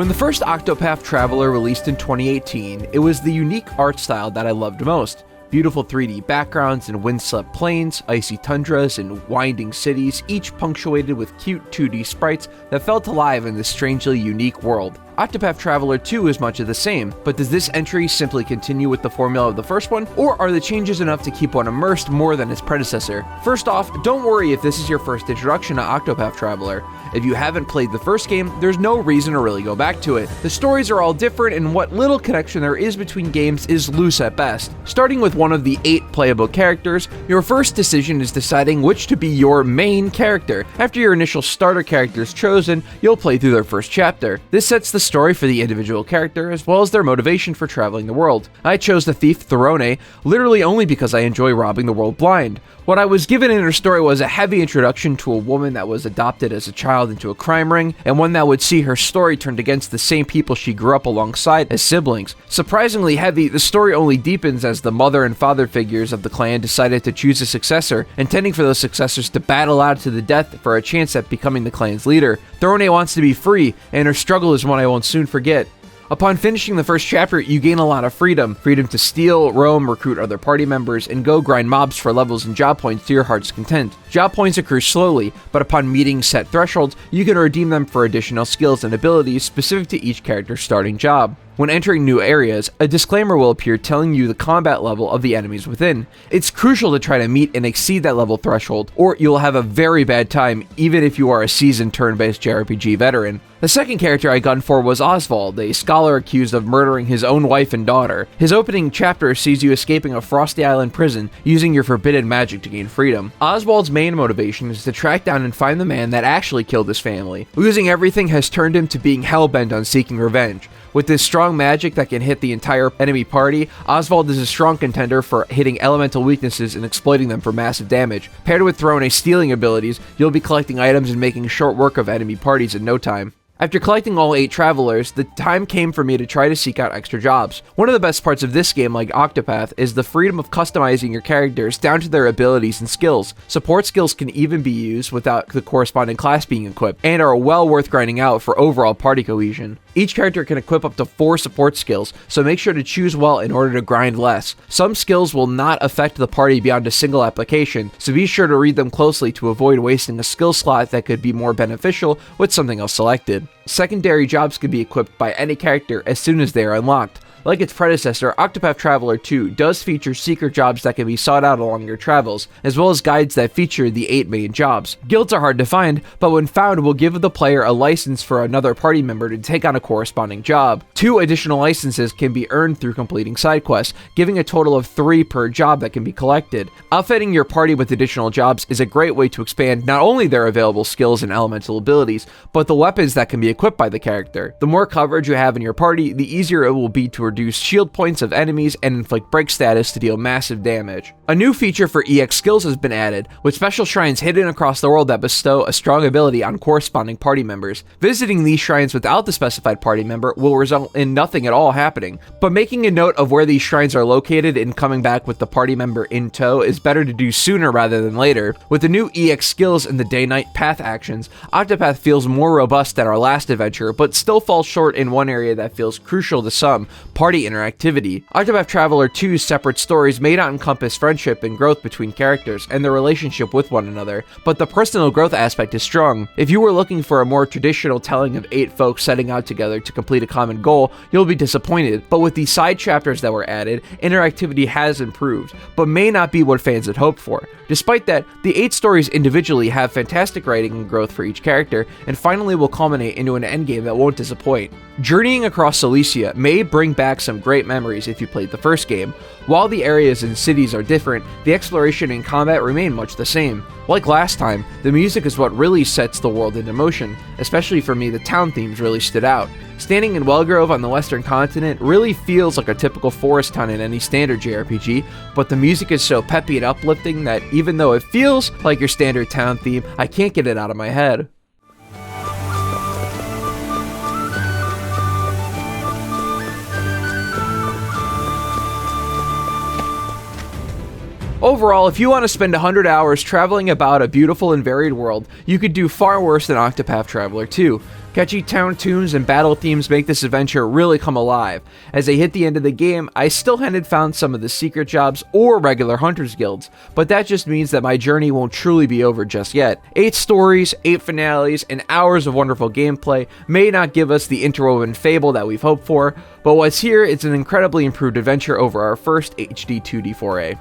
When the first Octopath Traveler released in 2018, it was the unique art style that I loved most. Beautiful 3D backgrounds and windswept plains, icy tundras, and winding cities, each punctuated with cute 2D sprites that felt alive in this strangely unique world. Octopath Traveler 2 is much of the same, but does this entry simply continue with the formula of the first one, or are the changes enough to keep one immersed more than its predecessor? First off, don't worry if this is your first introduction to Octopath Traveler. If you haven't played the first game, there's no reason to really go back to it. The stories are all different, and what little connection there is between games is loose at best. Starting with one of the 8 playable characters, your first decision is deciding which to be your main character. After your initial starter character is chosen, you'll play through their first chapter. This sets the story for the individual character, as well as their motivation for traveling the world. I chose the thief Throne, literally only because I enjoy robbing the world blind. What I was given in her story was a heavy introduction to a woman that was adopted as a child into a crime ring, and one that would see her story turned against the same people she grew up alongside as siblings. Surprisingly heavy, the story only deepens as the mother and father figures of the clan decided to choose a successor, intending for those successors to battle out to the death for a chance at becoming the clan's leader. Throne wants to be free, and her struggle is one I won't soon forget. Upon finishing the first chapter, you gain a lot of freedom. Freedom to steal, roam, recruit other party members, and go grind mobs for levels and job points to your heart's content. Job points accrue slowly, but upon meeting set thresholds, you can redeem them for additional skills and abilities specific to each character's starting job. When entering new areas, a disclaimer will appear telling you the combat level of the enemies within. It's crucial to try to meet and exceed that level threshold, or you'll have a very bad time even if you are a seasoned turn-based JRPG veteran. The second character I gunned for was Oswald, a scholar accused of murdering his own wife and daughter. His opening chapter sees you escaping a Frosty Island prison using your forbidden magic to gain freedom. Oswald's main motivation is to track down and find the man that actually killed his family. Losing everything has turned him to being hell-bent on seeking revenge. With this strong magic that can hit the entire enemy party, Oswald is a strong contender for hitting elemental weaknesses and exploiting them for massive damage. Paired with Throne's stealing abilities, you'll be collecting items and making short work of enemy parties in no time. After collecting all 8 travelers, the time came for me to try to seek out extra jobs. One of the best parts of this game, like Octopath, is the freedom of customizing your characters down to their abilities and skills. Support skills can even be used without the corresponding class being equipped, and are well worth grinding out for overall party cohesion. Each character can equip up to 4 support skills, so make sure to choose well in order to grind less. Some skills will not affect the party beyond a single application, so be sure to read them closely to avoid wasting a skill slot that could be more beneficial with something else selected. Secondary jobs can be equipped by any character as soon as they are unlocked. Like its predecessor, Octopath Traveler 2 does feature secret jobs that can be sought out along your travels, as well as guides that feature the 8 main jobs. Guilds are hard to find, but when found will give the player a license for another party member to take on a corresponding job. 2 additional licenses can be earned through completing side quests, giving a total of 3 per job that can be collected. Outfitting your party with additional jobs is a great way to expand not only their available skills and elemental abilities, but the weapons that can be equipped by the character. The more coverage you have in your party, the easier it will be to reduce shield points of enemies and inflict break status to deal massive damage. A new feature for EX skills has been added, with special shrines hidden across the world that bestow a strong ability on corresponding party members. Visiting these shrines without the specified party member will result in nothing at all happening, but making a note of where these shrines are located and coming back with the party member in tow is better to do sooner rather than later. With the new EX skills and the day-night path actions, Octopath feels more robust than our last adventure, but still falls short in one area that feels crucial to some: party interactivity. Octopath Traveler 2's separate stories may not encompass friendship and growth between characters and their relationship with one another, but the personal growth aspect is strong. If you were looking for a more traditional telling of 8 folks setting out together to complete a common goal, you'll be disappointed, but with the side chapters that were added, interactivity has improved, but may not be what fans had hoped for. Despite that, the 8 stories individually have fantastic writing and growth for each character, and finally will culminate into an endgame that won't disappoint. Journeying across Solistia may bring back some great memories if you played the first game. While the areas and cities are different, the exploration and combat remain much the same. Like last time, the music is what really sets the world into motion. Especially for me, the town themes really stood out. Standing in Wellgrove on the western continent really feels like a typical forest town in any standard JRPG, but the music is so peppy and uplifting that even though it feels like your standard town theme, I can't get it out of my head. Overall, if you want to spend 100 hours traveling about a beautiful and varied world, you could do far worse than Octopath Traveler 2. Catchy town tunes and battle themes make this adventure really come alive. As I hit the end of the game, I still hadn't found some of the secret jobs or regular hunters guilds, but that just means that my journey won't truly be over just yet. 8 stories, 8 finales, and hours of wonderful gameplay may not give us the interwoven fable that we've hoped for, but what's here is an incredibly improved adventure over our first HD 2D4A.